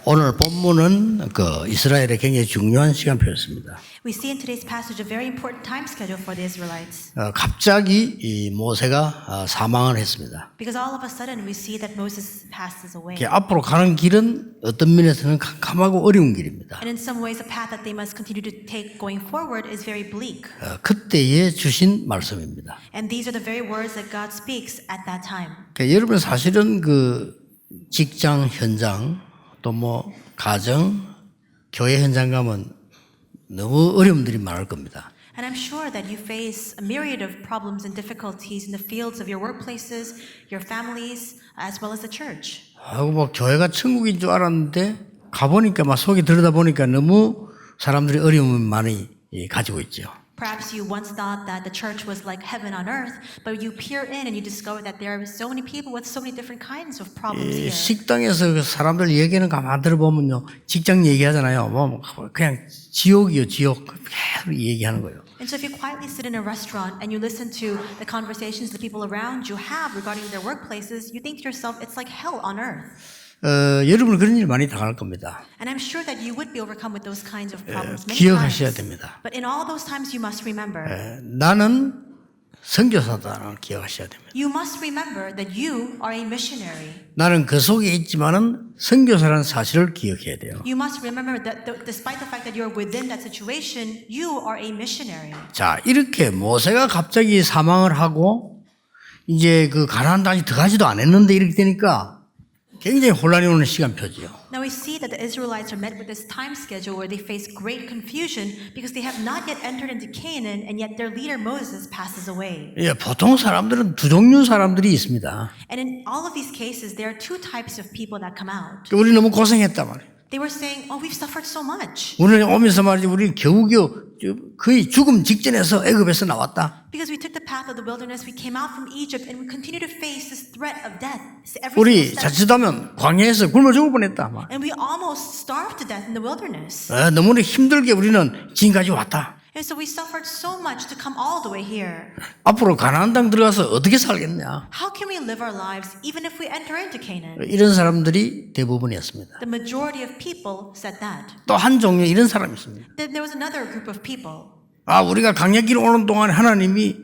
오늘 본문은 이스라엘의 굉장히 중요한 시간표였습니다. We see in today's passage a very important time schedule for the Israelites. 갑자기 이 모세가 사망을 했습니다. Because all of a sudden we see that Moses passes away. 앞으로 가는 길은 어떤 면에서는 캄캄하고 어려운 길입니다. And in some ways the path that they must continue to take going forward is very bleak. 그때에 주신 말씀입니다. And these are the very words that God speaks at that time. 여러분 사실은 직장 현장 또 가정, 교회 현장 가면 너무 어려움들이 많을 겁니다. And I'm sure that you face a myriad of problems and difficulties in the fields of your workplaces, your families, as well as the church. 교회가 천국인 줄 알았는데 가보니까 속이 들여다보니까 너무 사람들이 어려움을 많이 가지고 있죠. Perhaps you once thought that the church was like heaven on earth, but you peer in and you discover that there are so many people with so many different kinds of problems here. 식당에서 사람들 얘기는 가만 들어보면요, 직장 얘기하잖아요. 그냥 지옥이요, 지옥. 계속 얘기하는 거예요. And so if you quietly sit in a restaurant and you listen to the conversations the people around you have regarding their workplaces, you think to yourself, it's like hell on earth. 여러분은 그런 일 많이 당할 겁니다. And I'm sure that you would be overcome with those kinds of problems many 기억하셔야 times. 됩니다. But in all those times, you must remember. 나는 선교사다라는 걸 기억하셔야 됩니다. You must remember that you are a missionary. 나는 그 속에 있지만은 선교사라는 사실을 기억해야 돼요. You must remember that despite the fact that you're within that situation, you are a missionary. 자, 이렇게 모세가 갑자기 사망을 하고 이제 가나안 땅에 들어가지도 않았는데 이렇게 되니까 굉장히 혼란이 오는 시간표지요. Now we see that the Israelites are met with this time schedule where they face great confusion because they have not yet entered into Canaan and yet their leader Moses passes away. 보통 사람들은 두 종류 사람들이 있습니다. And in all of these cases, there are two types of people that come out. 우리 너무 고생했단 말이에요. They were saying, "Oh, we've suffered so much 우리는 오면서 말이지 우리 겨우겨우 거의 죽음 직전에서 애굽에서 나왔다. because we took the path of the wilderness. We came out from Egypt and we continue to face this threat of death every 우리 single step. 자칫하면 광야에서 굶어 죽을 뻔했다. And we almost starved to death in the wilderness. 너무나 힘들게 우리는 지금까지 왔다. And so we suffered so much to come all the way here. 앞으로 가나안 땅 들어가서 어떻게 살겠냐? How can we live our lives even if we enter into Canaan? 이런 사람들이 대부분이었습니다. The majority of people said that. 또 한 종류 이런 사람이 있습니다. Then there was another group of people. 우리가 광야길 오는 동안 하나님이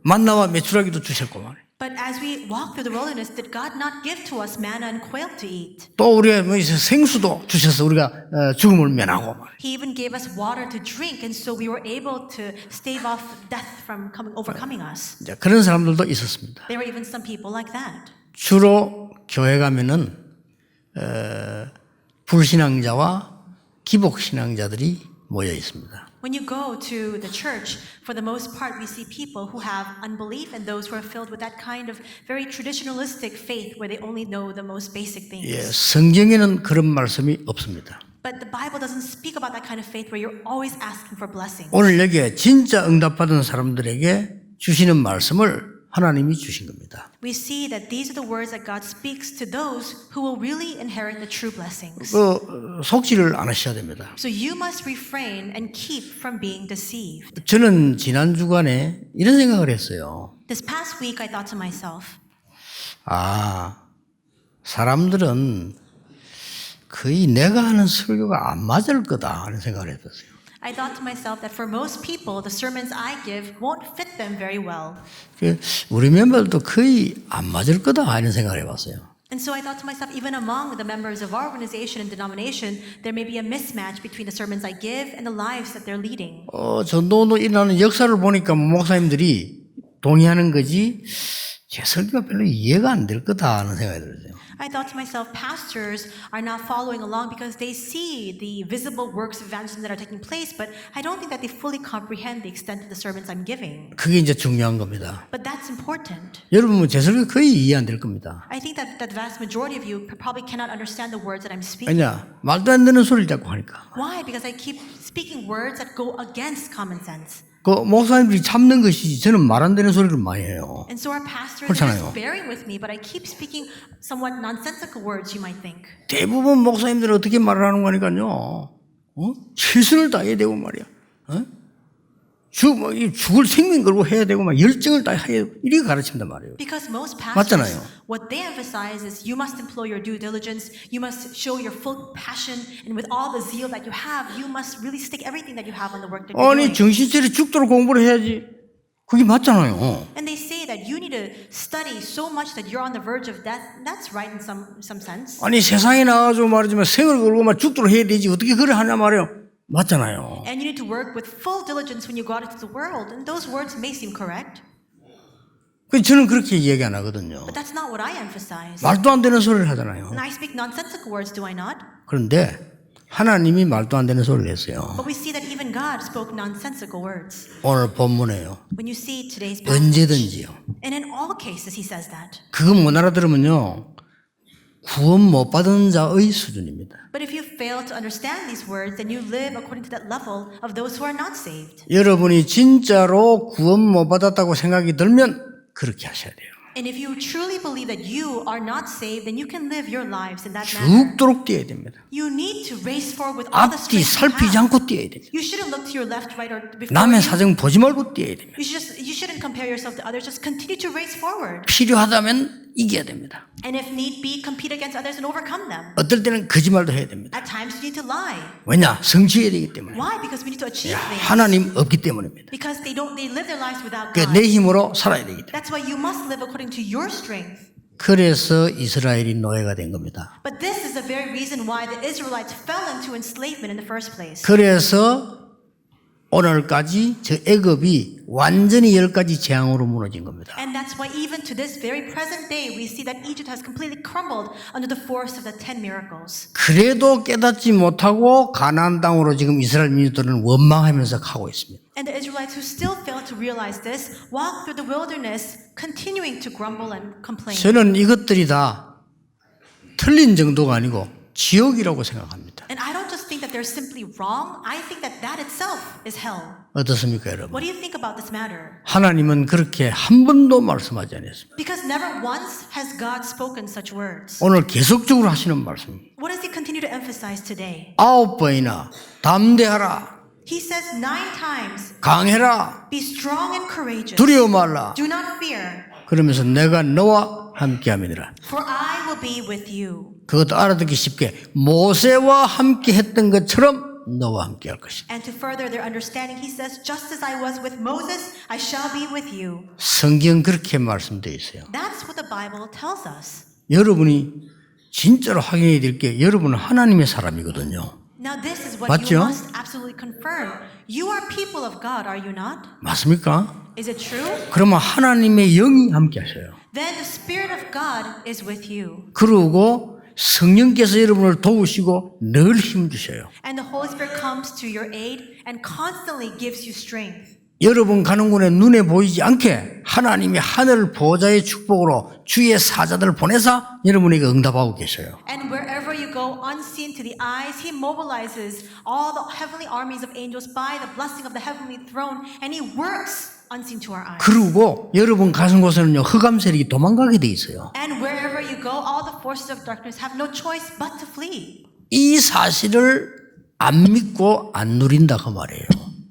만나와 메추라기도 주셨구만. But as we walk through the wilderness, did God not give to us manna and quail to eat? 또 우리가 생수도 주셔서 우리가 죽음을 면하고 말이에요. He even gave us water to drink, and so we were able to stave off death from overcoming us. 그런 사람들도 있었습니다. There were even some people like that. 주로 교회 가면은 불신앙자와 기복신앙자들이 모여 있습니다. When you go to the church, for the most part, we see people who have unbelief and those who are filled with that kind of very traditionalistic faith where they only know the most basic things. 성경에는 그런 말씀이 없습니다. But the Bible doesn't speak about that kind of faith where you're always asking for blessings. 오늘 여기에 진짜 응답받은 사람들에게 주시는 말씀을 하나님이 주신 겁니다. We see that these are the words that God speaks to those who will really inherit the true blessings. 속지를 안 하셔야 됩니다. So you must refrain and keep from being deceived. 저는 지난 주간에 이런 생각을 했어요. This past week, I thought to myself, 사람들은 거의 내가 하는 설교가 안 맞을 거다 하는 생각을 했었어요. I thought to myself that for most people, the sermons I give won't fit them very well. 우리 멤버들도 거의 안 맞을 거다 하는 생각을 해봤어요. And so I thought to myself, even among the members of our organization and denomination, there may be a mismatch between the sermons I give and the lives that they're leading. 전도운동 일어나는 역사를 보니까 목사님들이 동의하는 거지 제 설교가 별로 이해가 안 될 거다 하는 생각이 들었어요. I thought to myself, pastors are not following along because they see the visible works of evangelism that are taking place, but I don't think that they fully comprehend the extent of the sermons I'm giving. 그게 이제 중요한 겁니다. But that's important. 여러분은 제 설교 거의 이해 안 될 겁니다. I think that the vast majority of you probably cannot understand the words that I'm speaking. 왜냐? 말도 안 되는 소리를 자꾸 하니까. Why? Because I keep speaking words that go against common sense. 목사님들이 참는 것이지 저는 말 안 되는 소리를 많이 해요. And so our pastors 그렇잖아요. are just bearing with me, but I keep speaking somewhat nonsensical words, you might think. 대부분 목사님들은 어떻게 말을 하는 거니까요. 최선을 다해야 되고 말이야. 죽을 생명 걸고 해야 되고 막 열정을 다 해야 되고 이렇게 가르친단 말이에요. Because most pastors, 맞잖아요. what they emphasize is you must employ your due diligence, you must show your full passion, and with all the zeal that you have, you must really stick everything that you have on the work that you're 아니 doing. 정신줄이 죽도록 공부를 해야지. 그게 맞잖아요. And they say that you need to study so much that you're on the verge of death. That's right in some sense. 아니 세상에 나와가지고 말하지만 생을 걸고 막 죽도록 해야 되지 어떻게 그래 하냐 말이에요. 맞잖아요. And you need to work with full diligence when you go out into the world. And those words may seem correct, 저는 그렇게 얘기 안 하거든요. but that's not what I emphasize. 말도 안 되는 소리를 하잖아요. And I speak nonsensical words, do I not? 그런데 하나님이 말도 안 되는 소리를 했어요. But we see that even God spoke nonsensical words. 오늘 본문에요. When you see today's passage, 언제든지요. and in all cases he says that. 그거 못 알아들으면요. 구원 못 받은 자의 수준입니다. But if you fail to understand these words, then you live according to that level of those who are not saved. 여러분이 진짜로 구원 못 받았다고 생각이 들면 그렇게 하셔야 돼요. And if you truly believe that you are not saved, then you can live your lives in that manner. 죽도록 뛰어야 됩니다. You need to race forward with all the 앞뒤 strength you 살피지 have. 않고 뛰어야 됩니다. You shouldn't look to your left, right, or before 남의 you. 사정 보지 말고 뛰어야 됩니다. You shouldn't compare yourself to others. Just continue to race forward. 필요하다면 이겨야 됩니다. And if need be, compete against others and overcome them. 어떨 때는 거짓말도 해야 됩니다. At times you need to lie. 왜냐? 성취해야 되기 때문에. Why? Because we need to achieve things. 하나님 없기 때문입니다. Because they live their lives without 그 God. 내 힘으로 살아야 되기 때문에. That's why you must live according to your strength. 그래서 이스라엘이 노예가 된 겁니다. But this is the very reason why the Israelites fell into enslavement in the first place. 그래서 오늘까지 저 애굽이 완전히 10가지 재앙으로 무너진 겁니다. And that's why even to this very present day, we see that Egypt has completely crumbled under the force of the 10 miracles. 그래도 깨닫지 못하고 가나안 땅으로 지금 이스라엘 민족들은 원망하면서 가고 있습니다. And the Israelites who still fail to realize this walk through the wilderness, continuing to grumble and complain. 저는 이것들이 다 틀린 정도가 아니고 지옥이라고 생각합니다. And I don't just think that they're simply wrong. I think that that itself is hell. 어떻습니까, 여러분? What do you think about this matter? 하나님은 그렇게 한 번도 말씀하지 않았습니다. Because never once has God spoken such words. 오늘 계속적으로 하시는 말씀입니다. What does he continue to emphasize today? 9번이나 담대하라, He says 9 times, 강해라, be strong and courageous. 두려워 말라. Do not fear, 그러면서 내가 너와 함께함이니라. for I will be with you. 그것도 알아듣기 쉽게 모세와 함께 했던 것처럼 너와 함께 할 것이다. And to further their understanding, he says, just as I was with Moses, I shall be with you. 성경 그렇게 말씀되어 있어요. That's what the Bible tells us. 여러분이 진짜로 확인해야 될 게 여러분은 하나님의 사람이거든요. Now this is what 맞죠? you must absolutely confirm. You are people of God, are you not? 맞습니까? Is it true? 그러면 하나님의 영이 함께 하셔요. Then the Spirit of God is with you. 그러고 성령께서 여러분을 도우시고 늘 힘 주셔요. And the Holy Spirit comes to your aid and constantly gives you strength. 여러분 가는 곳에 눈에 보이지 않게 하나님이 하늘 보좌의 축복으로 주의 사자들을 보내서 여러분에게 응답하고 계셔요. And wherever you go, unseen to the eyes, He mobilizes all the heavenly armies of angels by the blessing of the heavenly throne, and He works unseen to our eyes. 그리고 여러분 가는 곳에는요 흑암 세력이 도망가게 돼 있어요. And wherever you go, all the forces of darkness have no choice but to flee. 이 사실을 안 믿고 안 누린다 그 말이에요.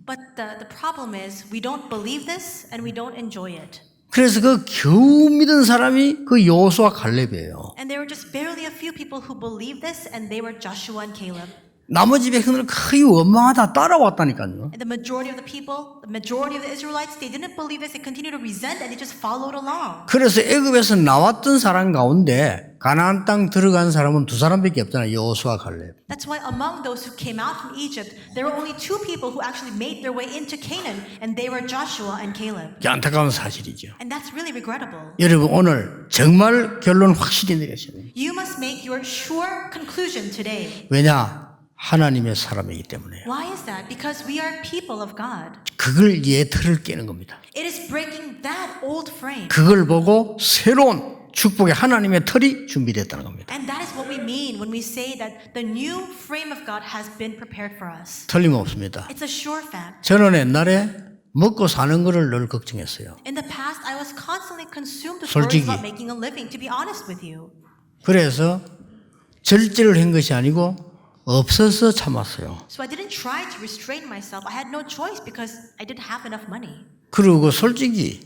But the problem is we don't believe this and we don't enjoy it. 그래서 그 겨우 믿은 사람이 그 여호수아 갈렙이에요. And there were just barely a few people who believed this, and they were Joshua and Caleb. 나머지 백성들은 거의 원망하다 따라왔다니까요. And the majority of the people, the majority of the Israelites, they didn't believe this. They continued to resent and they just followed along. 그래서 애굽에서 나왔던 사람 가운데 가나안 땅 들어간 사람은 두 사람밖에 없잖아요. 여호수아 갈렙. That's why among those who came out from Egypt, there were only 2 people who actually made their way into Canaan, and they were Joshua and Caleb. 안타까운 사실이죠. And that's really regrettable. 여러분 오늘 정말 결론 확실히 내리셔야 돼요. You must make your sure conclusion today. 왜냐? 하나님의 사람이기 때문에요. Why is that? Because we are people of God. 그걸 예틀을 깨는 겁니다. It is breaking that old frame. 그걸 보고 새로운 축복의 하나님의 틀이 준비됐다는 겁니다. And that is what we mean when we say that the new frame of God has been prepared for us. 틀림없습니다. It's a sure fact. 저는 옛날에 먹고 사는 거를 늘 걱정했어요. In the past, I was constantly consumed with 솔직히. worries about making a living, to be honest with you. 그래서 절제를 한 것이 아니고 없어서 참았어요. So I didn't try to restrain myself. I had no choice because I didn't have enough money. 그리고 솔직히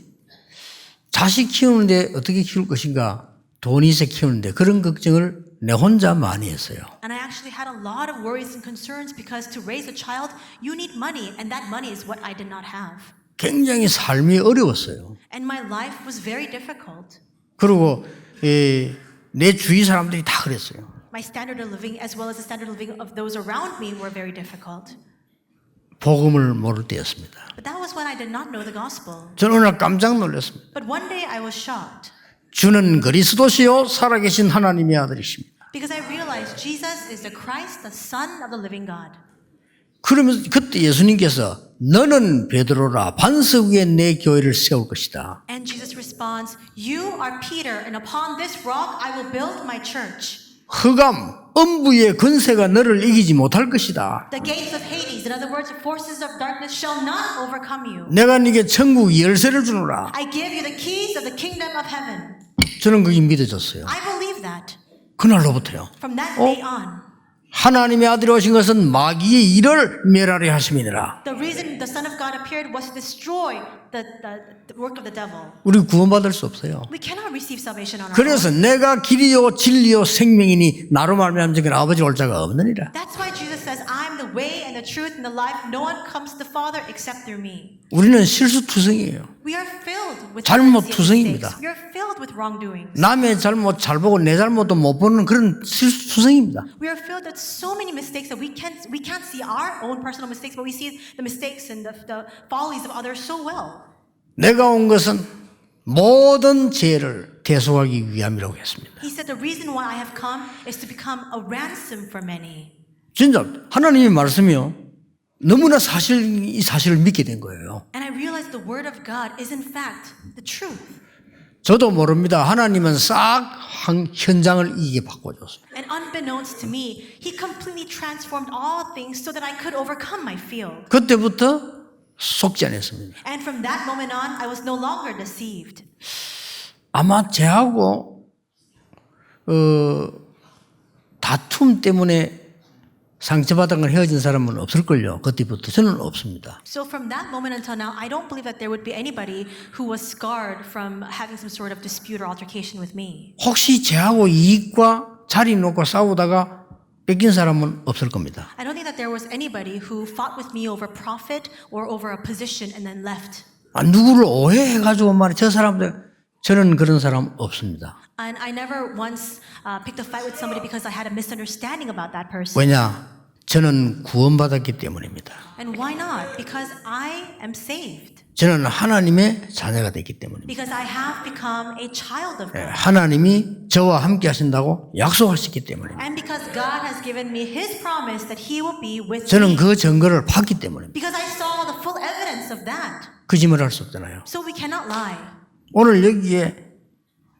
자식 키우는데 어떻게 키울 것인가, 돈이 있어 키우는데 그런 걱정을 내 혼자 많이 했어요. And I actually had a lot of worries and concerns because to raise a child, you need money, and that money is what I did not have. 굉장히 삶이 어려웠어요. And my life was very difficult. 그리고 내 주위 사람들이 다 그랬어요. My standard of living, as well as the standard of living of those around me, were very difficult. 복음을 모를 때였습니다. But that was when I did not know the gospel. 저는 어느 날 깜짝 놀랐습니다. But one day I was shocked 주는 그리스도시요 살아계신 하나님의 아들이십니다. because I realized Jesus is the Christ, the Son of the living God. 그러면서 그때 예수님께서 너는 베드로라 반석 위에 내 교회를 세울 것이다. And Jesus responds, "You are Peter, and upon this rock I will build my church. 흑암, 음부의 권세가 너를 이기지 못할 것이다. The gates of Hades, in other words, the forces of darkness shall not overcome you. 내가 네게 천국 열쇠를 주노라. I give you the keys of the kingdom of heaven." 저는 그게 믿어졌어요. I believe that. 그날로부터요. From that day on. 하나님의 아들이 오신 것은 마귀의 일을 멸하려 하심이니라. The reason the Son of God appeared was to destroy the work of the devil. 우리 구원받을 수 없어요. We cannot receive salvation on our 그래서 own. 내가 길이요 진리요 생명이니 나로 말미암아 저기는 아버지 올 자가 없느니라. That's why Jesus says, "I am the way and the truth and the life. No one comes to the Father except through me." 우리는 실수투성이에요. We are filled with 잘못투성입니다. mistakes. We are filled with wrongdoings. 남의 잘못 잘 보고 내 잘못도 못 보는 그런 실수투성입니다. We are filled with so many mistakes that we can't see our own personal mistakes, but we see the mistakes and the follies of others so well. 내가 온 것은 모든 죄를 대속하기 위함이라고 했습니다. He said the reason why I have come is to become a ransom for many. 진짜 하나님의 말씀이요. 너무나 이 사실을 믿게 된 거예요. And I realized the word of God is in fact the truth. 저도 모릅니다. 하나님은 싹 현장을 이기게 바꿔줬어요. And unbeknownst to me, He completely transformed all things so that I could overcome my field. 그때부터 속지 않았습니다. And from that moment on, I was no longer deceived. 아마 저하고 다툼 때문에 상처받은 걸 헤어진 사람은 없을걸요. 그때부터 저는 없습니다. So from that moment until now, I don't believe that there would be anybody who was scarred from having some sort of dispute or altercation with me. 혹시 저하고 이익과 자리 놓고 싸우다가 뺏긴 사람은 없을 겁니다. I don't think that there was anybody who fought with me over profit or over a position and then left. 누구를 오해해가지고 말이야. 저는 그런 사람 없습니다. And I never once picked a fight with somebody because I had a misunderstanding about that person. 왜냐? 저는 구원받았기 때문입니다. And why not? Because I am saved. 저는 하나님의 자녀가 됐기 때문입니다. Because I have become a child of God. 하나님이 저와 함께 하신다고 약속하셨기 때문입니다. And because God has given me His promise that He will be with 저는 me. 그 증거를 봤기 때문입니다. Because I saw the full evidence of that. 거짓말할 수 없잖아요. So we cannot lie. 오늘 여기에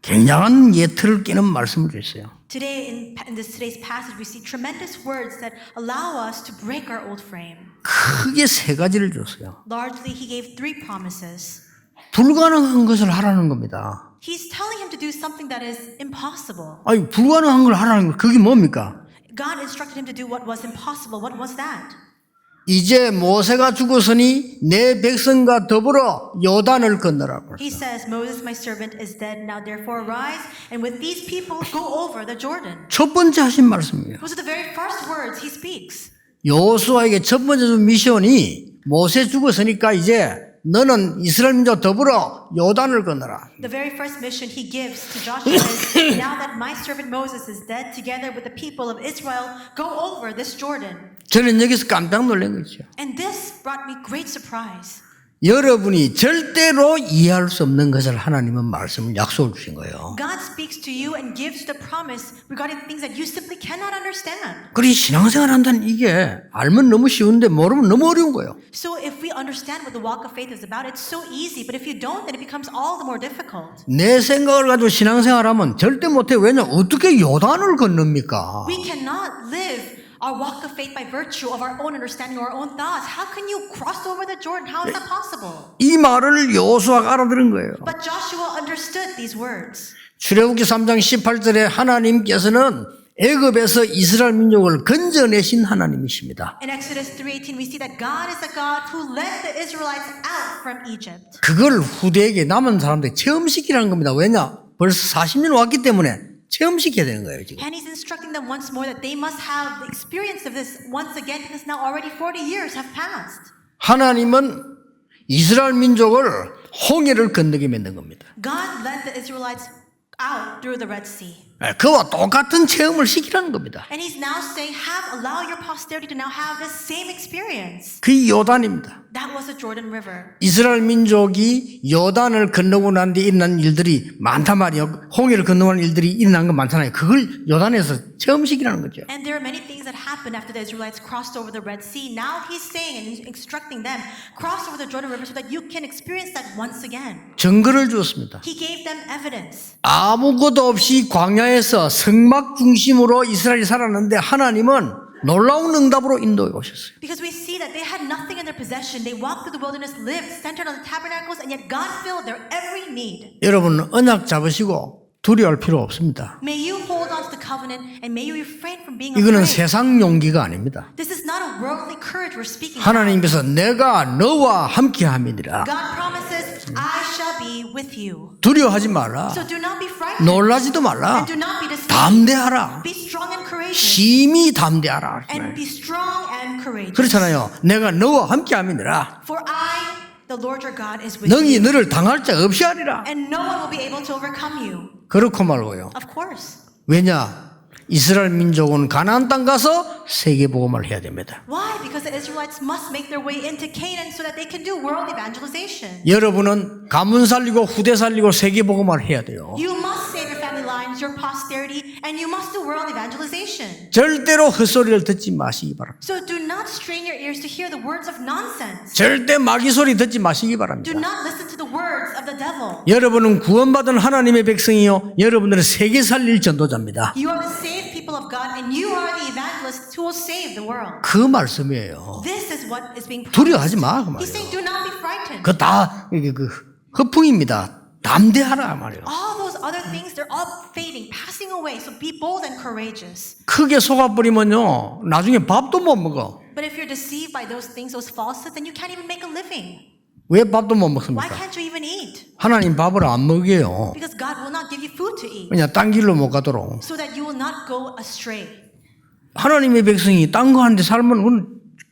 굉장한 예틀을 깨는 말씀을 주셨어요. Today, in today's passage, we see tremendous words that allow us to break our old frame. 크게 세 가지를 줬어요. Largely, He gave 3 promises. 불가능한 것을 하라는 겁니다. He's telling him to do something that is impossible. 아니 불가능한 걸 하라는 거 그게 뭡니까? God instructed him to do what was impossible. What was that? 이제 모세가 죽었으니 내 백성과 더불어 요단을 건너라고. He says, "Moses, my servant, is dead. Now therefore arise, and with these people go over the Jordan." 첫 번째 하신 말씀이에요. Those are the very first words he speaks. 여호수아에게 첫 번째 준 미션이 모세 죽었으니까 이제 너는 이스라엘 민족과 더불어 요단을 건너라. The very first mission he gives to Joshua is, "Now that my servant Moses is dead, together with the people of Israel, go over this Jordan." 저는 여기서 깜짝 놀란 거죠. And this brought me great surprise. 여러분이 절대로 이해할 수 없는 것을 하나님은 말씀을 약속을 주신 거예요. God speaks to you and gives you the promise regarding things that you simply cannot understand. 그리 신앙생활 한다는 이게 알면 너무 쉬운데 모르면 너무 어려운 거예요. So if we understand what the walk of faith is about, it's so easy. But if you don't, then it becomes all the more difficult. 내 생각을 가지고 신앙생활하면 절대 못해. 왜냐? 어떻게 요단을 건넙니까? We cannot live our walk of faith by virtue of our own understanding or our own thoughts. How can you cross over the Jordan? How is that possible? 이 말을 여호수아가 알아들은 거예요. But Joshua understood these words. 출애굽기 3장 18절에 하나님께서는 애굽에서 이스라엘 민족을 건져내신 하나님이십니다. In Exodus 3:18, we see that God is the God who led the Israelites out from Egypt. 그걸 후대에게 남은 사람들이 체험시키라는 겁니다. 왜냐? 벌써 40년 왔기 때문에 체험시켜야 되는 거예요, 지금. And he's instructing them once more that they must have the experience of this once again because now already 40 years have passed. 하나님은 이스라엘 민족을 홍해를 건너게 만든 겁니다. God led the Israelites out through the Red Sea. 그와 똑같은 체험을 시키라는 겁니다. And he's now saying, allow your posterity to now have the same experience. 그 요단입니다. That was the Jordan River. 이스라엘 민족이 요단을 건너고 난 뒤에 일어난 일들이 많단 말이에요. 홍해를 건너고 난 일들이 일어난 건 많잖아요. 그걸 요단에서 체험시키라는 거죠. And there are many things that happened after the Israelites crossed over the Red Sea. Now he's saying and instructing them, cross over the Jordan River so that you can experience that once again. 증거를 주었습니다. He gave them evidence. 아무것도 없이 광야에서 성막 중심으로 이스라엘이 살았는데 하나님은 놀라운 응답으로 인도해 오셨어요. Because we see that they had nothing in their possession. They walked through the wilderness, lived centered on the tabernacles, and yet God filled their every need. 여러분 언약 잡으시고 두려워할 필요 없습니다. May you hold on to the covenant and may you refrain from being 이거는 afraid. 세상 용기가 아닙니다. This is not a worldly courage we're speaking about. 하나님께서 내가 너와 함께함이니라. God promises, I shall be with you. 두려워하지 말라. So do not be frightened. 놀라지도 말라. And do not be deceived. 담대하라. Be strong and courageous. 심히 담대하라. And be strong and courageous. 그렇잖아요. 내가 너와 함께함이니라. For I, the Lord your God, is with you. 능히 너를 당할 자 없이 하리라. And no one will be able to overcome you. 그렇고 말고요. Of course. 왜냐? 이스라엘 민족은 가나안 땅 가서 세계 복음을 해야 됩니다. Why? Because the Israelites must make their way into Canaan so that they can do world evangelization. 여러분은 가문 살리고 후대 살리고 세계 복음을 해야 돼요. You must save your family lines, your posterity, and you must do world evangelization. 절대로 헛소리를 듣지 마시기 바랍니다. So do not strain your ears to hear the words of nonsense. 절대 마귀 소리 듣지 마시기 Do 바랍니다. not listen to the words of the devil. 여러분은 구원받은 하나님의 백성이요. 여러분들은 세계 살릴 전도자입니다. You are the saved people of God, and you are the evangelists who will save the world. 그 말씀이에요. This is what is being promised. 두려워하지 마, 그 He's saying, 말이에요. do not be frightened. 그 다 허풍입니다. 담대하라 말이에요. All those other things, they're all fading, passing away. So be bold and courageous. 크게 속아버리면요. 나중에 밥도 못 먹어. But if you're deceived by those things, those falsehoods, then you can't even make a living. 왜 밥도 못 Why 먹습니까? can't you even eat? 하나님 밥을 안 먹여요. Because God will not give you food to eat, 그냥 딴 길로 못 가도록. so that you will not go astray. 하나님의 백성이 딴 거 하는데 살면 그건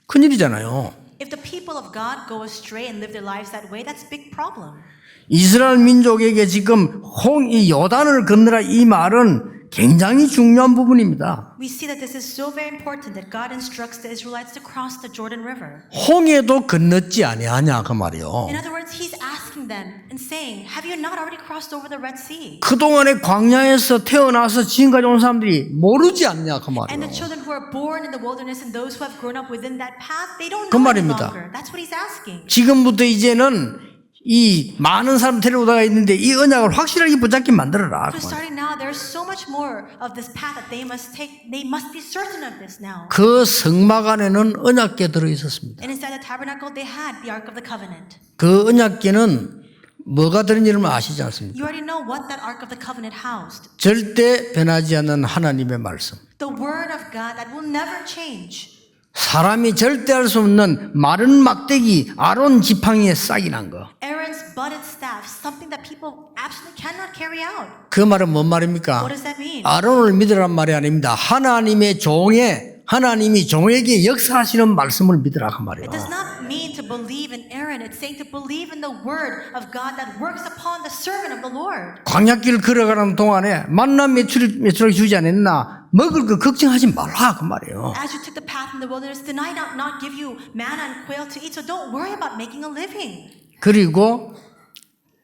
큰일이잖아요. If the people of God go astray and live their lives that way, that's a big problem. 이스라엘 민족에게 지금 이 요단을 건너라 이 말은 굉장히 중요한 부분입니다. We see that this is so very important that God instructs the Israelites to cross the Jordan River. 홍해도 건넜지 아니하냐 그 말이요. In other words, He's asking them and saying, have you not already crossed over the Red Sea? 그동안에 광야에서 태어나서 지금까지 온 사람들이 모르지 않냐 그 And the 말이요. children who are born in the wilderness and those who have grown up within that path, they don't 그 know any 말입니다. longer. That's what He's asking. 지금부터 이제는 이 많은 사람 데려오다가 있는데 이 언약을 확실하게 붙잡게 만들어라. So starting now, there's so much more of this path that they must take. They must be certain of this now. 그 성막 안에는 언약궤 들어 있었습니다. And inside the tabernacle, they had the Ark of the Covenant. 그 언약궤는 뭐가 들은지는 아시지 않습니까? You already know what that Ark of the Covenant housed. 절대 변하지 않는 하나님의 말씀. The Word of God that will never change. 사람이 절대 할 수 없는 마른 막대기 아론 지팡이에 싹이 난 거. Aaron's budded staff, something that people absolutely cannot carry out. 그 말은 뭔 말입니까? What does that mean? 아론을 믿으란 말이 아닙니다. 하나님이 종에게 역사하시는 말씀을 믿으라 그 말이에요. It does not mean to believe in Aaron. It's saying to believe in the Word of God that works upon the servant of the Lord. 광야길 걸어가는 동안에 만나 메추라기 주지 않았나? 먹을 거 걱정하지 말라 그 말이에요. As you took the path in the wilderness, did I not give you manna and quail to eat? So don't worry about making a living. 그리고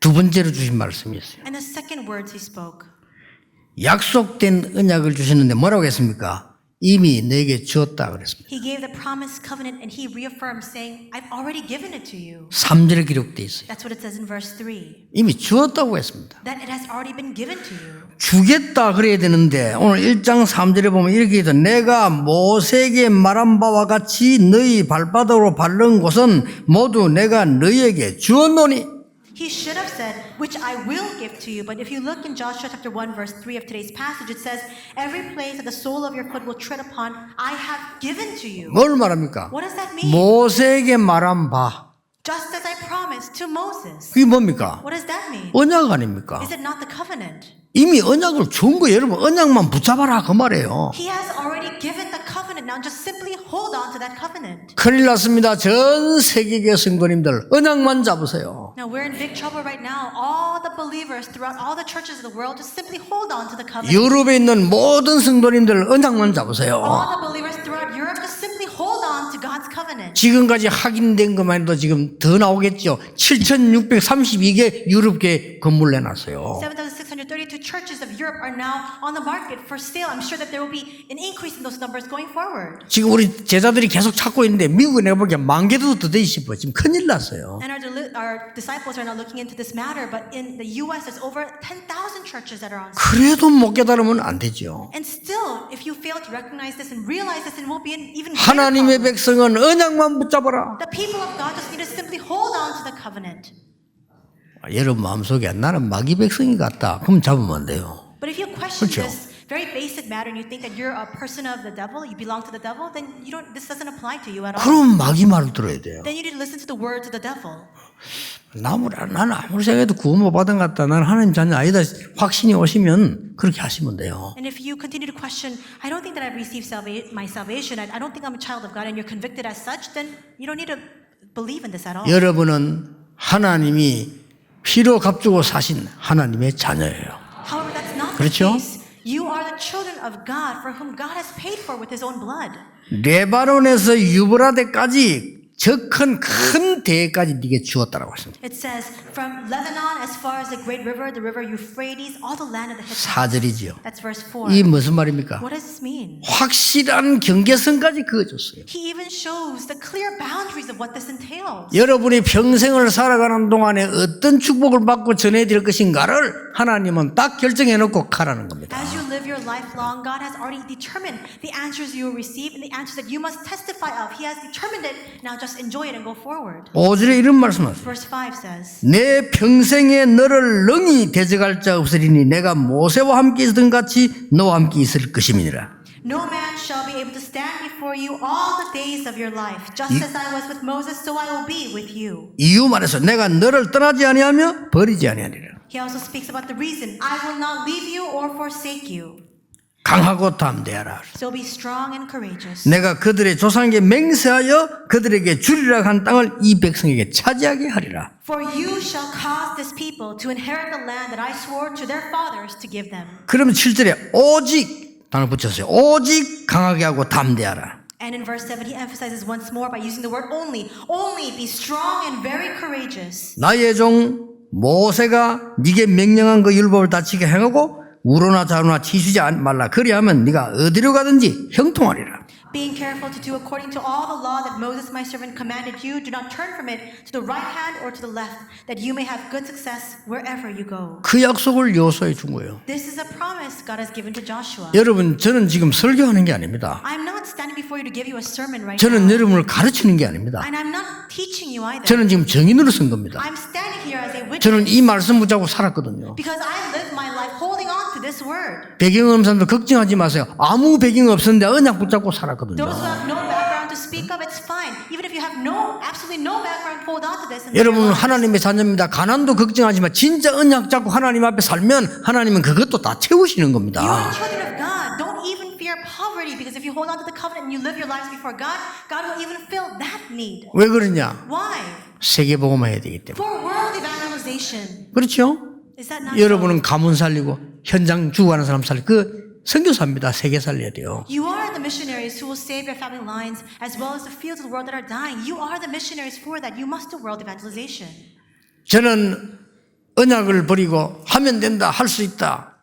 두 번째로 주신 말씀이 있어요. And the second words He spoke. 약속된 언약을 주시는데 뭐라고 했습니까? 이미 내게 주었다 그랬습니다. He gave the promised covenant and He reaffirmed saying, I've already given it to you. 3절에 기록되어 있어요. That's what it says in verse 3. 이미 주었다고 했습니다. That it has already been given to you. 주겠다 그래야 되는데 오늘 1장 3절에 보면 이렇게 있다. 내가 모세에게 말한 바와 같이 너희 발바닥으로 밟는 곳은 모두 내가 너희에게 주었노니. He should have said, which I will give to you. But if you look in Joshua chapter 1, verse 3 of today's passage, it says, every place that the sole of your foot will tread upon, I have given to you. 뭘 말합니까? What does that mean? 모세에게 말한 바. Just as I promised to Moses. 그게 뭡니까? What does that mean? 언약 아닙니까? Is it not the covenant? 이미 언약을 준 거 여러분 언약만 붙잡아라 그 말이에요. He has already given the covenant. Now just simply hold on to that covenant. 큰일 났습니다. 전 세계계 성도님들 언약만 잡으세요. Now we're in big trouble right now. All the believers throughout all the churches of the world just simply hold on to the covenant. 유럽에 있는 모든 성도님들 언약만 잡으세요. All the believers throughout Europe just simply hold on to God's covenant. 지금까지 확인된 것만 해도 지금 더 나오겠죠. 7,632개 유럽계 건물 내놨어요. 7,632 churches of Europe are now on the market for sale. I'm sure that there will be an increase in those numbers going forward. 지금 우리 제자들이 계속 찾고 있는데 미국에 내가 보기엔 10,000개도 더 되고 싶어. 지금 큰일 났어요. And our disciples are now looking into this matter, but in the U.S. there's over 10,000 churches that are on sale. 그래도 못 깨달으면 안 되죠. And still, if you fail to recognize this and realize this, it will be an even greater 하나님의 problem. 백성은 언약만 붙잡아라. The people of God just need to simply hold on to the covenant. 여러분 마음속에 나는 마귀 백성이 같다. 그럼 잡으면 안 돼요. But if you question 그렇죠. this very basic matter and you think that you're a person of the devil, you belong to the devil, then this doesn't apply to you at all. 그럼 마귀 말을 들어야 돼요. Then you need to listen to the words of the devil. 나는 아무리 생각해도 구원 못 받은 것 같다. 나는 하나님 자녀 아니다. 확신이 오시면 그렇게 하시면 돼요. And if you continue to question, I don't think that I've received my salvation, I don't think I'm a child of God, and you're convicted as such, then you don't need to believe in this at all. 여러분은 하나님이 피로 값주고 사신 하나님의 자녀예요. However, that's not 그렇죠? the case. You are the children of God for whom God has paid for with His own blood. 레바논에서 유브라데까지 저 큰 대까지 네게 주었다라고 했습니다. It says, from Lebanon as far as the great river, the river Euphrates, all the land of the Hittites. 4절이지요. That's verse 4. 이 무슨 말입니까? What does this mean? 확실한 경계선까지 그어줬어요. He even shows the clear boundaries of what this entails. 여러분이 평생을 살아가는 동안에 어떤 축복을 받고 전해드릴 것인가를 하나님은 딱 결정해놓고 가라는 겁니다. As you live your life long, God has already determined the answers you will receive and the answers that you must testify of. He has determined it. Now just enjoy it and go forward. 5절에 이런 말씀하세요. Verse 5 says, 내 평생에 너를 능히 대적할 자 없으리니 내가 모세와 함께 있었던 같이 너와 함께 있을 것임이니라. No man shall be able to stand before you all the days of your life. Just as I was with Moses, so I will be with you. 이유 말해서 내가 너를 떠나지 아니하며 버리지 아니하리라. He also speaks about the reason, I will not leave you or forsake you. 강하고 담대하라. So be strong and courageous. 내가 그들의 조상에게 맹세하여 그들에게 주리라 한 땅을 이 백성에게 차지하게 하리라. For you shall cause this people to inherit the land that I swore to their fathers to give them. 그러면 7절에 오직 단을 붙였어요. 오직 강하게 하고 담대하라. And in verse 7, he emphasizes once more by using the word only. Only be strong and very courageous. 나의 종 모세가 네게 명령한 그 율법을 다치게 행하고 우로나 좌로나 치수지 말라. 그리하면 네가 어디로 가든지 형통하리라. Being careful to do according to all the law that Moses my servant commanded you, do not turn from it to the right hand or to the left, that you may have good success wherever you go. 그 약속을 요소에 준 거예요. This is a promise God has given to Joshua. 여러분, 저는 지금 설교하는 게 아닙니다. I'm not standing before you to give you a sermon right 저는 now. 여러분을 가르치는 게 아닙니다. And I'm not teaching you either. 저는 지금 증인으로 쓴 겁니다. I'm standing here as a witness 저는 이 말씀 붙잡고 살았거든요. because I live my life holding on to this word. 배경 없는 사람도 걱정하지 마세요. 아무 배경 없었는데 언약 붙잡고 살았거든요. Those who have no background to speak of, it's fine. Even if you have absolutely no background, hold on to this. And 여러분은 하나님의 자녀입니다. 가난도 걱정하지 마. 진짜 언약 잡고 하나님 앞에 살면 하나님은 그것도 다 채우시는 You 겁니다. are children of God. Don't even fear poverty because if you hold on to the covenant and you live your lives before God, God will even fill that need. 왜 그러냐? Why? 세계복음화 해야 되기 때문에. For world evangelization. 그렇죠? Is that not 여러분은 가문 살리고 현장 죽어가는 사람 살리고 그 선교사입니다. 세계 살려야 돼요. so? You are the missionaries who will save your family lines as well as the fields of the world that are dying. You are the missionaries for that. You must do world evangelization. 저는 언약을 버리고 하면 된다, 할 수 있다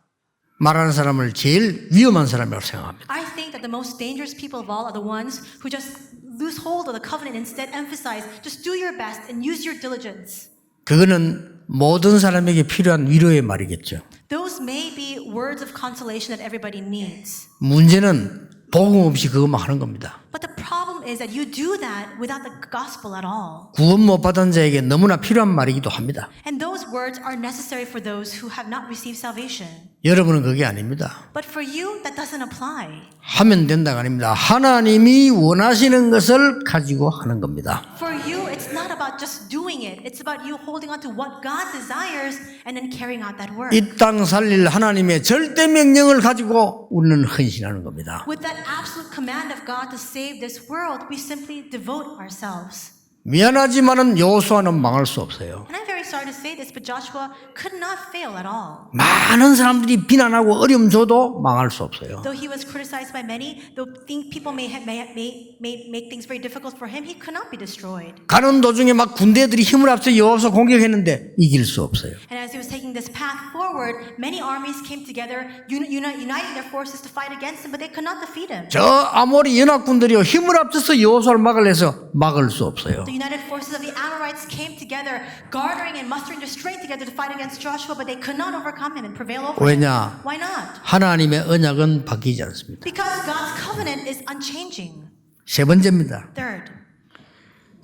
말하는 사람을 제일 위험한 사람이라고 생각합니다. I think that the most dangerous people of all are the ones who just lose hold of the covenant and instead emphasize just do your best and use your diligence. 그거는 모든 사람에게 필요한 위로의 말이겠죠. Those may be words of consolation that everybody needs. 문제는 복음 없이 그것만 하는 겁니다. But the problem is that you do that without the gospel at all. 구원 못 받은 자에게 너무나 필요한 말이기도 합니다. And those words are necessary for those who have not received salvation. 여러분은 그게 아닙니다. But for you, that doesn't apply. 하면 된다가 아닙니다. 하나님이 원하시는 것을 가지고 하는 겁니다. For you, it's not about just doing it. It's about you holding on to what God desires and then carrying out that work. 이 땅 살릴 하나님의 절대 명령을 가지고 우리는 헌신하는 겁니다. With that absolute command of God to save this world, we simply devote ourselves. 미안하지만은 여호수아는 망할 수 없어요. And I'm very sorry to say this, but Joshua could not fail at all. 많은 사람들이 비난하고 어려움 줘도 망할 수 없어요. Though he was criticized by many, though people may make things very difficult for him, he could not be destroyed. 가는 도중에 막 군대들이 힘을 합쳐 여호수아 공격했는데 이길 수 없어요. And as he was taking this path forward, many armies came together, uniting their forces to fight against him, but they could not defeat him. 저 아모리 연합군들이요 힘을 합쳐서 여호수아를 막으려서 막을 수 없어요. The united forces of the Amorites came together, garnering and mustering their strength together to fight against Joshua, but they could not overcome him and prevail over him. 왜냐? Why not? 하나님의 언약은 바뀌지 않습니다. Because God's covenant is unchanging. 세 번째입니다. Third,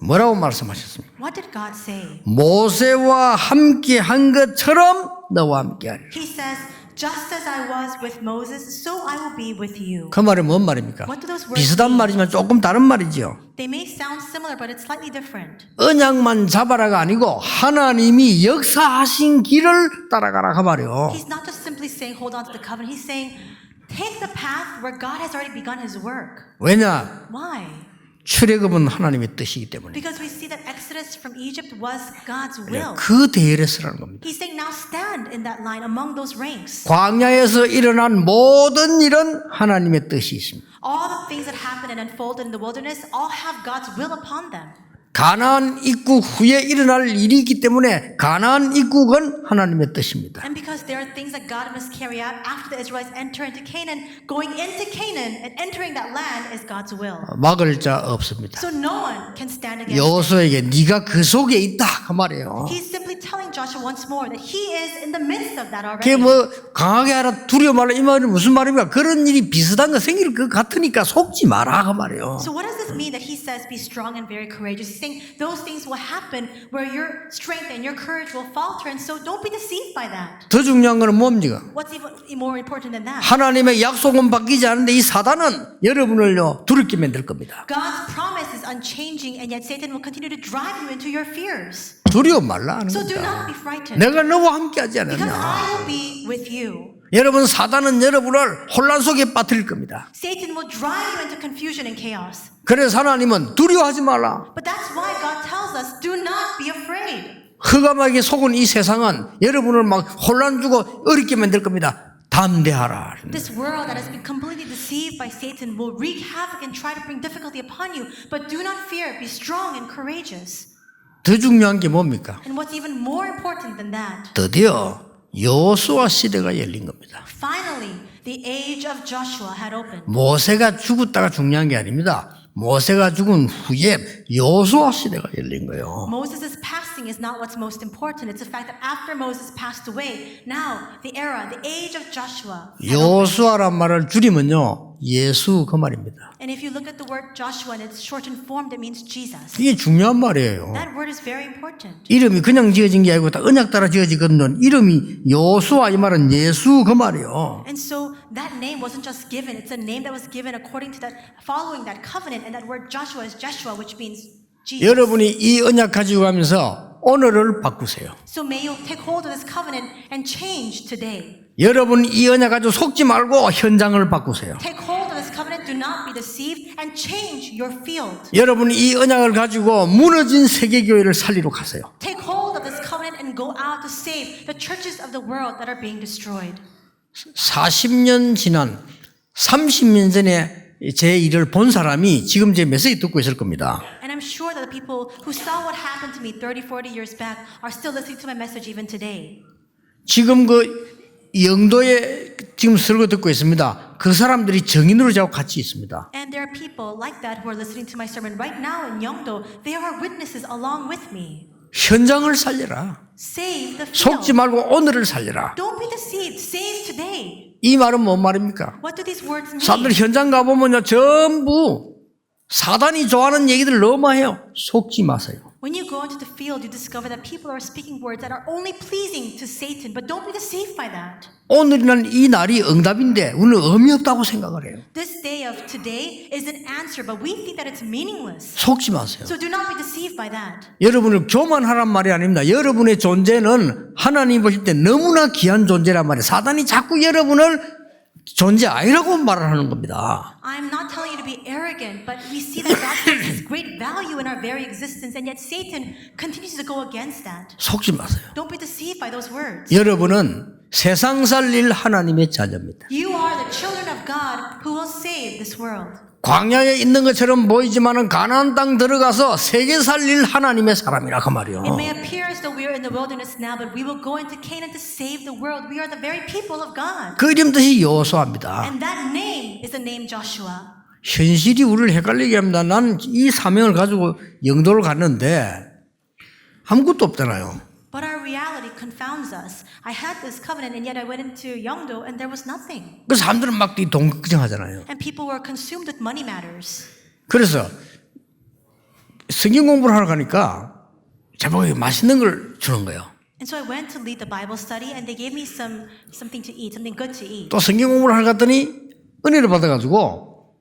뭐라고 말씀하셨습니까? what did God say? 모세와 함께 한 것처럼 너와 함께 하리라. He says, just as I was with Moses, so I will be with you. 그 말이 뭔 말입니까? What do those words 비슷한 mean? 말이지만 조금 다른 말이죠. They may sound similar, but it's slightly different. 언약만 잡아라가 아니고 하나님이 역사하신 길을 따라가라 그 말이요. He's not just simply saying, hold on to the covenant. He's saying, take the path where God has already begun his work. 왜냐? Why? 출애굽은 하나님의 뜻이기 때문에. Because we see that Exodus from Egypt was God's will. 그 대열에 서라는 겁니다. He's saying, now stand in that line among those ranks. 광야에서 일어난 모든 일은 하나님의 뜻이 있습니다. All the things that happened and unfolded in the wilderness all have God's will upon them. 가나안 입국 후에 일어날 일이 있기 때문에 가나안 입국은 하나님의 뜻입니다. And because there are things that God must carry out after the Israelites enter into Canaan, going into Canaan and entering that land is God's will. 막을 자 없습니다. So no one can stand against it. 여호수아에게 네가 그 속에 있다 그 말이에요. He's simply telling Joshua once more that he is in the midst of that 그게 already. 뭐 강하게 하라 두려워 말라 이 말은 무슨 말입니까? 그런 일이 비슷한 거 생길 것 같으니까 속지 마라 그 말이에요. So what does this mean that he says be strong and very courageous? He's saying those things will happen where your strength and your courage will falter, and so don't be deceived by that. 더 중요한 거는 뭡니까? What's even more important than that? 하나님의 약속은 바뀌지 않는데 이 사단은 여러분을요 두렵게 만들 겁니다. God's promise is unchanging, and yet Satan will continue to drive you into your fears. 두려워 말라 하는 So do 겁니다. not be frightened, 내가 너와 함께하지 because 않았냐. I will be with you. 여러분 사단은 여러분을 혼란 속에 빠뜨릴 겁니다. Satan will drive you into confusion and chaos. 그래서 하나님은 두려워하지 말라. But that's why God tells us, do not be afraid. 흑암하게 속은 이 세상은 여러분을 막 혼란 주고 어렵게 만들 겁니다. 담대하라. This world that has been completely deceived by Satan will wreak havoc and try to bring difficulty upon you. But do not fear, be strong and courageous. 더 중요한 게 뭡니까? And what's even more important than that, 드디어 여호수아 시대가 열린 겁니다. finally, the age of Joshua had opened. 모세가 죽었다가 중요한 게 아닙니다. 모세가 죽은 후에 여호수아 시대가 열린 거예요. Moses' passing is not what's most important. It's the fact that after Moses passed away, now the era, the age of Joshua. 여호수아란 말을 줄이면요 예수 그 말입니다. And if you look at the word Joshua in its shortened form, that means Jesus. 이게 중요한 말이에요. That word is very important. 이름이 그냥 지어진 게 아니고 다 언약 따라 지어지거든. 이름이 여호수아 이 말은 예수 그 말이에요. And so that name wasn't just given, it's a name that was given according to that, following that covenant, and that word Joshua is Jeshua, which means Jesus. 여러분이 이 언약 가지고 가면서 오늘을 바꾸세요. So may you take hold of this covenant and change today. 여러분 이 언약 가지고 속지 말고 현장을 바꾸세요. Take hold of this covenant, do not be deceived, and change your field. 여러분 이 언약을 가지고 무너진 세계교회를 살리러 가세요. Take hold of this covenant and go out to save the churches of the world that are being destroyed. 40년 지난 30년 전에 제 일을 본 사람이 지금 제 메시지 듣고 있을 겁니다. And I'm sure that the people who saw what happened to me 30, 40 years back are still listening to my message even today. 지금 그 영도에 지금 설교 듣고 있습니다. 그 사람들이 정인으로 저하고 같이 있습니다. And there are people like that who are listening to my sermon right now in Yeongdo. They are witnesses along with me. 현장을 살려라. Save the 속지 field. 말고 오늘을 살려라. Don't be deceived. Save today. 이 말은 뭔 말입니까? What do these words mean? 사람들 현장 가보면요, 전부 사단이 좋아하는 얘기들 너무 해요. 속지 마세요. When you go into the field, you discover that people are speaking words that are only pleasing to Satan, but don't be deceived by that. 오늘이란 이 날이 응답인데 우리는 의미 없다고 생각을 해요. This day of today is an answer, but we think that it's meaningless. 속지 마세요. So do not be deceived by that. 여러분을 교만하란 말이 아닙니다. 여러분의 존재는 하나님 보실 때 너무나 귀한 존재란 말이에요. 사단이 자꾸 여러분을 존재 아니라고 말을 하는 겁니다. I'm not telling you to be arrogant, but we see that God places great value in our very existence, and yet Satan continues to go against that. 속지 마세요. Don't be deceived by those words. 여러분은 세상 살릴 하나님의 자녀입니다. You are the children of God who will save this world. 광야에 있는 것처럼 보이지만은 가나안 땅 들어가서 세계 살릴 하나님의 사람이라 그 말이요. It may appear as though we are in the wilderness now, but we will go into Canaan to save the world. We are the very people of God. 그 이름 뜻이 여호수아입니다. And that name is the name Joshua. 현실이 우리를 헷갈리게 합니다. 나는 이 사명을 가지고 영도를 갔는데 아무것도 없잖아요. But our reality confounds us. I had this covenant, and yet I went into Yeongdo, and there was nothing. 그 사람들은 막 돈 걱정하잖아요. And people were consumed with money matters. 그래서 성경 공부를 하러 가니까 제보에 맛있는 걸 주는 거예요. And so I went to lead the Bible study, and they gave me something to eat, something good to eat. 또 성경 공부를 하러 갔더니 은혜를 받아가지고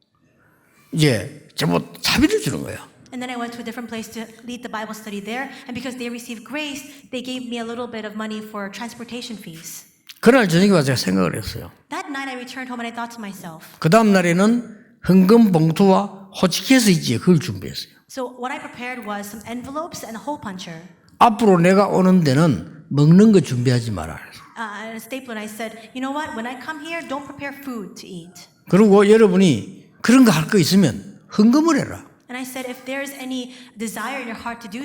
이제 제보 차비를 주는 거예요. And then I went to a different place to lead the Bible study there, and because they received grace, they gave me a little bit of money for transportation fees. 그날 저녁에 와서 제가 생각을 했어요. That night I returned home and I thought to myself. 그 다음 날에는 현금 봉투와 호치키스 있지 그걸 준비했어요. So what I prepared was some envelopes and a hole puncher. 앞으로 내가 오는 데는 먹는 거 준비하지 마라. And a stapler, and I said, you know what? When I come here, don't prepare food to eat. 그리고 여러분이 그런 거 할 거 있으면 헌금을 해라. And I said, if there's any desire in your heart to do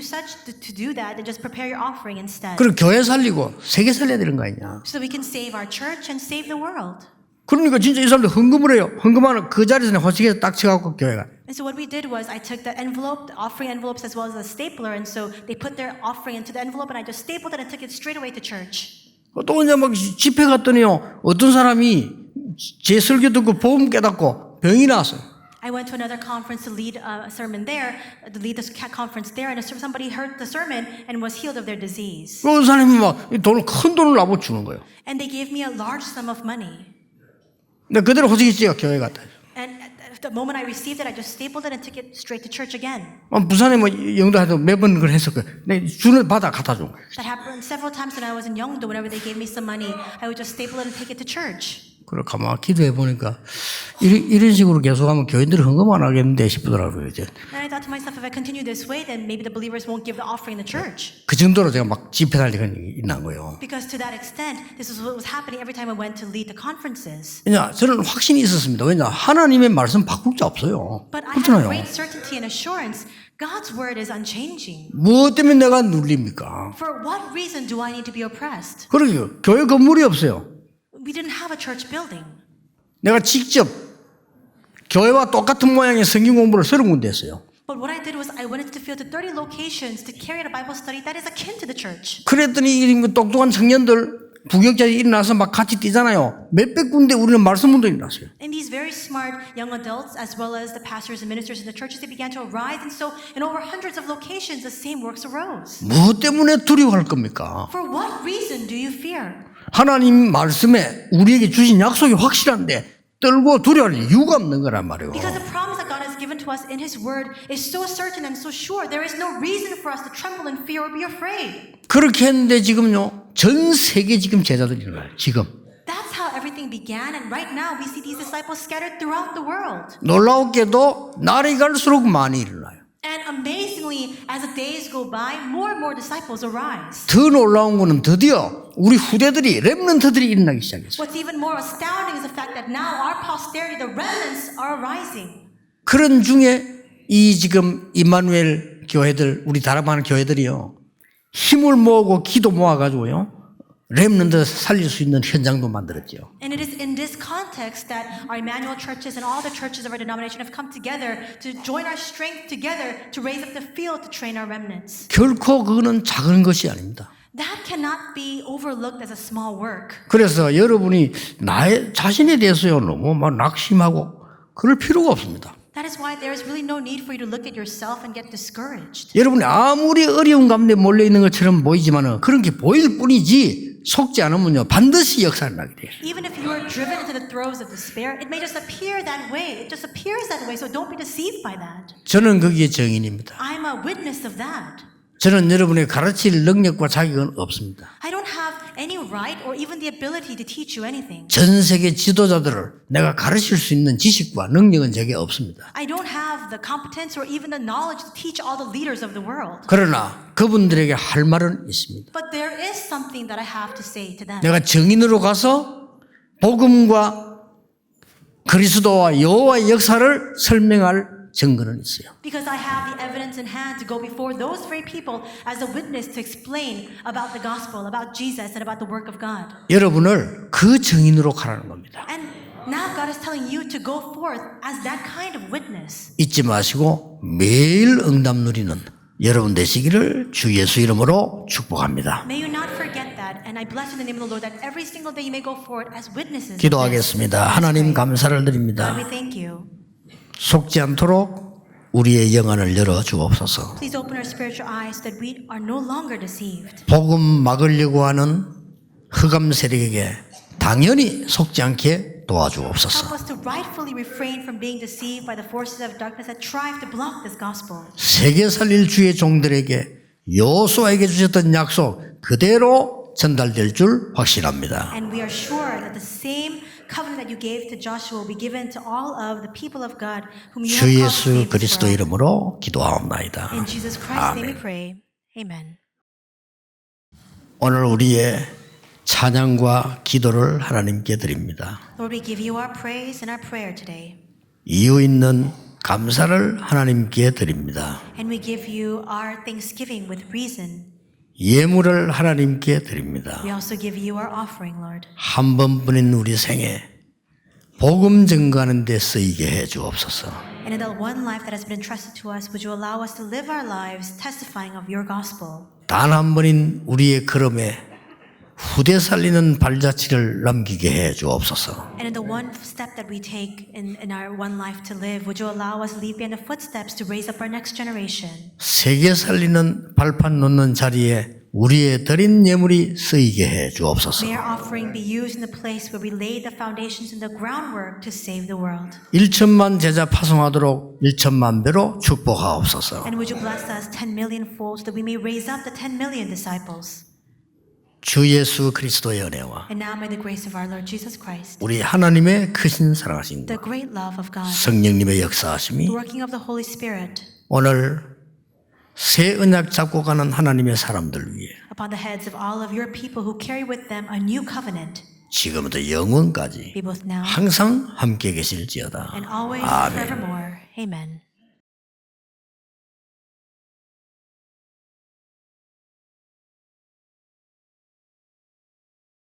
that, then just prepare your offering instead. 그리고 교회 살리고 세계 살려야 되는 거 아니냐. So we can save our church and save the world. 그러니까 진짜 이 사람들 헌금을 해요. 헌금하는 그 자리에서 호치키스 딱 쳐갖고 교회가. And so what we did was I took the envelope, the offering envelopes, as well as the stapler, and so they put their offering into the envelope, and I just stapled it and took it straight away to church. 또 이제 막 집회 갔더니요. 어떤 사람이 제 설교 듣고 복음 깨닫고 병이 나왔어요. I went to another conference to lead a sermon there, to lead the conference there, and somebody heard the sermon and was healed of their disease. 그 사람이 막 큰 돈을 나보고 주는 거예요. And they gave me a large sum of money. 근데 그대로 호치키스가 교회 갔다. And at the moment I received it, I just stapled it and took it straight to church again. 부산에 뭐 영도에도 매번 그걸 했었고, 내 주는 받아 갖다 준 거예요. That happened several times when I was in Yeongdo. Whenever they gave me some money, I would just staple it and take it to church. 그걸 가만 기도해 보니까 이런 식으로 계속하면 교인들이 헌금 안 하겠는데 싶더라고요. 이제 And I thought to myself, if I continue this way, then maybe the believers won't give the offering in the church. 그 정도로 제가 막 집회 달리가 있는 거예요. Because to that extent, this is what was happening every time I went to lead the conferences. 왜냐 저는 확신이 있었습니다. 왜냐 하나님의 말씀 바꿀 자 없어요. But I have 그렇잖아요. great certainty and assurance. God's word is unchanging. 무엇 때문에 내가 눌립니까? For what reason do I need to be oppressed? 그러게요. 교회 건물이 없어요. We didn't have a church building. 내가 직접 교회와 똑같은 모양의 성경 공부를 30군데 했어요. But what I did was I went into the field to 30 locations to carry out a Bible study that is akin to the church. 그랬더니 이 똑똑한 청년들 부격자들이 일어나서 막 같이 뛰잖아요. 몇백 군데 우리는 말씀 운동이 일어났어요. And these very smart young adults, as well as the pastors and ministers in the churches, they began to arise. And so in over hundreds of locations, the same works arose. 무엇 때문에 두려워할 겁니까? For what reason do you fear? 하나님 말씀에 우리에게 주신 약속이 확실한데 떨고 두려워할 이유가 없는 거란 말이에요. Because the promise that God has given to us in His Word is so certain and so sure, there is no reason for us to tremble and fear or be afraid. 그렇게 했는데 지금요 전 세계 지금 제자들이 일어나요. 지금 That's how everything began, and right now we see these disciples scattered throughout the world. 놀라웠게도 날이 갈수록 많이 일어나요. And amazingly, as the days go by, more and more disciples arise. 더 놀라운 거는 드디어 우리 후대들이 렘넌트들이 일어나기 시작했어요. What's even more astounding is the fact that now our posterity, the remnants, are arising. 그런 중에 이 지금 임마누엘 교회들 우리 다락방 교회들이요 힘을 모으고 기도 모아가지고요 렘넌트 살릴 수 있는 현장도 만들었죠. And it is in this context that our Emmanuel churches and all the churches of our denomination have come together to join our strength together to raise up the field to train our remnants. 결코 그거는 작은 것이 아닙니다. That cannot be overlooked as a small work. 그래서 여러분이 나의 자신에 대해서요 너무 막 낙심하고 그럴 필요가 없습니다. That is why there is really no need for you to look at yourself and get discouraged. 여러분이 아무리 어려운 가운데 몰려 있는 것처럼 보이지만은 그런 게 보일 뿐이지 속지 않으면요 반드시 역사를 나게 돼요. Even if you are driven into the throes of despair, it may just appear that way. It just appears that way, so don't be deceived by that. 저는 거기에 증인입니다. I'm a witness of that. 저는 여러분의 가르칠 능력과 자격은 없습니다. I don't have any right or even the ability to teach you anything. 전 세계 지도자들을 내가 가르칠 수 있는 지식과 능력은 제게 없습니다. I don't have the competence or even the knowledge to teach all the leaders of the world. 그러나 그분들에게 할 말은 있습니다. But there is something that I have to say to them. 내가 증인으로 가서 복음과 그리스도와 여호와의 역사를 설명할 증거는 있어요. Because I have the evidence in hand to go before those very people as a witness to explain about the gospel, about Jesus, and about the work of God. 여러분을 그 증인으로 가라는 겁니다. And now God is telling you to go forth as that kind of witness. 잊지 마시고 매일 응답 누리는 여러분 되시기를 주 예수 이름으로 축복합니다. May you not forget that, and I bless you in the name of the Lord that every single day you may go forward as witnesses. 기도하겠습니다. 하나님 감사를 드립니다. God, we thank you. 속지 않도록 우리의 영안을 열어 주옵소서. Please open our spiritual eyes so that we are no longer deceived. 복음 막으려고 하는 흑암 세력에게 당연히 속지 않게 도와주옵소서. Help us to rightfully refrain from being deceived by the forces of darkness that strive to block this gospel. 세계 살릴 주의 종들에게 여호수아에게 주셨던 약속 그대로 전달될 줄 확신합니다. And we are sure that the same covenant that you gave to Joshua will be given to all of the people of God whom you 주 have called to 예수 save this 그리스도 world. 이름으로 기도하옵나이다. In Jesus Christ's name we pray. Amen. 오늘 우리의 찬양과 기도를 하나님께 드립니다. Lord, we give you our praise and our prayer today. 이유 있는 감사를 하나님께 드립니다. And we give you our thanksgiving with reason. 예물을 하나님께 드립니다. We also give you our offering, Lord. 한 번뿐인 우리 생에 복음 증거하는 데 쓰이게 해 주옵소서. And in that one life that has been entrusted to us, would you allow us to live our lives testifying of your gospel? 단 한 번인 우리의 걸음에 후대 살리는 발자취를 남기게 해 주옵소서. And in the one step that we take in our one life to live, would you allow us to leave behind the footsteps to raise up our next generation? 세계 살리는 발판 놓는 자리에 우리의 드린 예물이 쓰이게 해 주옵소서. May our offering be used in the place where we lay the foundations and the groundwork to save the world. 1천만 제자 파송하도록 1천만 배로 축복하옵소서. And would you bless us 10 million fold so that we may raise up the 10 million disciples? 주 예수 그리스도의 은혜와 And now may the grace of our Lord Jesus Christ, 우리 하나님의 크신 사랑하심과 the great love of God, 성령님의 역사하심이 the working of the Holy Spirit 오늘 새 언약 잡고 가는 하나님의 사람들 위해 upon the heads of all of your people who carry with them a new covenant, 지금부터 영원까지 be both now 항상 함께 계실지어다. and always 아멘. forevermore. Amen.